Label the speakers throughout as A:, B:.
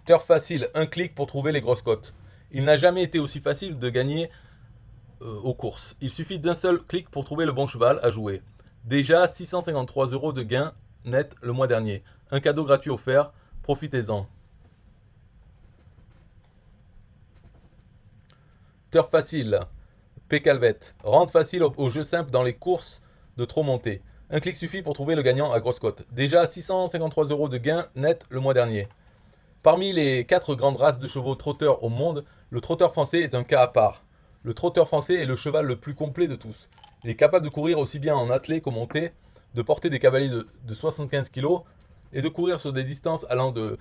A: Turf facile, un clic pour trouver les grosses cotes. Il n'a jamais été aussi facile de gagner aux courses. Il suffit d'un seul clic pour trouver le bon cheval à jouer. Déjà 653 € de gains net le mois dernier. Un cadeau gratuit offert, profitez-en. Turf facile, P-Calvette. Rente facile au jeu simple dans les courses de trop monté. Un clic suffit pour trouver le gagnant à grosse cote. Déjà 653 € de gains net le mois dernier. Parmi les 4 grandes races de chevaux trotteurs au monde, le trotteur français est un cas à part. Le trotteur français est le cheval le plus complet de tous. Il est capable de courir aussi bien en attelé qu'au monté, de porter des cavaliers de 75 kg et de courir sur des distances allant de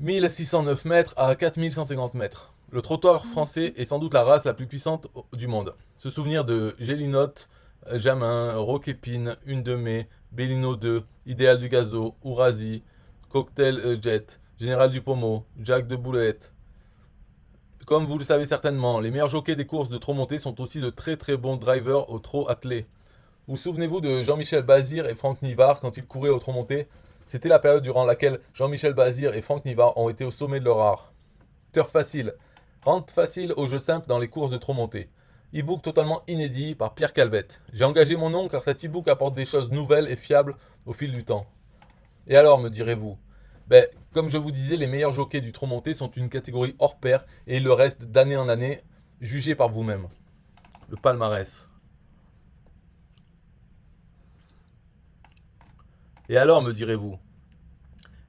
A: 1609 mètres à 4150 mètres. Le trotteur français est sans doute la race la plus puissante du monde. Se souvenir de Gélinotte, Jamin, Roquépine, Une de Mai, Bellino 2, Idéal du Gazo, Ourasi, Cocktail Jet, Général du Pommeau, Jack de Boulette. Comme vous le savez certainement, les meilleurs jockeys des courses de trot monté sont aussi de très très bons drivers au trot attelé. Vous souvenez-vous de Jean-Michel Bazir et Franck Nivard quand ils couraient au trot monté? C'était la période durant laquelle Jean-Michel Bazir et Franck Nivard ont été au sommet de leur art. Turf facile. Rente facile au jeu simple dans les courses de trot monté. E-book totalement inédit par Pierre Calvette. J'ai engagé mon nom car cet e-book apporte des choses nouvelles et fiables au fil du temps. Et alors, me direz-vous? Comme je vous disais, les meilleurs jockeys du trot monté sont une catégorie hors pair et ils le restent d'année en année, jugés par vous-même. Le palmarès. Et alors, me direz-vous?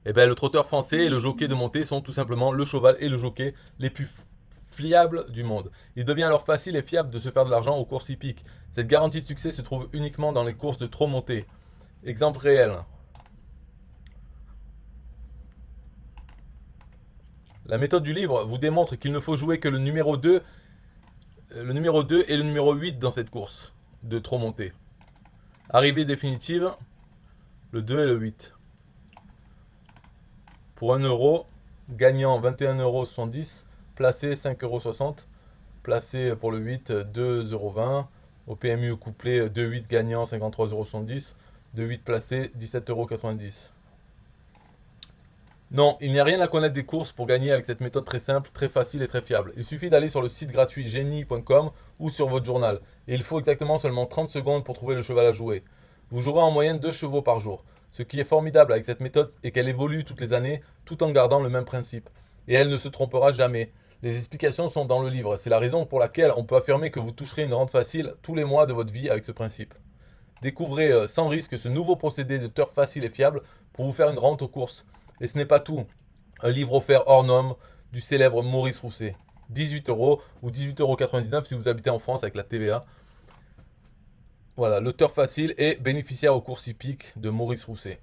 A: Le trotteur français et le jockey de montée sont tout simplement le cheval et le jockey les plus fiables du monde. Il devient alors facile et fiable de se faire de l'argent aux courses hippiques. Cette garantie de succès se trouve uniquement dans les courses de trot monté. Exemple réel. La méthode du livre vous démontre qu'il ne faut jouer que le numéro 2 et le numéro 8 dans cette course de trop monté. Arrivée définitive, le 2 et le 8. Pour 1 euro, gagnant 21,70 €, placé 5,60 €, placé pour le 8 2,20 €, au PMU couplé 2,8 gagnant 53,70 €, 2,8 placé 17,90 €. Non, il n'y a rien à connaître des courses pour gagner avec cette méthode très simple, très facile et très fiable. Il suffit d'aller sur le site gratuit genie.com ou sur votre journal. Et il faut exactement seulement 30 secondes pour trouver le cheval à jouer. Vous jouerez en moyenne 2 chevaux par jour. Ce qui est formidable avec cette méthode est qu'elle évolue toutes les années tout en gardant le même principe. Et elle ne se trompera jamais. Les explications sont dans le livre. C'est la raison pour laquelle on peut affirmer que vous toucherez une rente facile tous les mois de votre vie avec ce principe. Découvrez sans risque ce nouveau procédé de turf facile et fiable pour vous faire une rente aux courses. Et ce n'est pas tout. Un livre offert hors norme du célèbre Maurice Rousset. 18 € ou 18,99 € si vous habitez en France avec la TVA. Voilà, le turf facile et bénéficiaire aux courses hippiques de Maurice Rousset.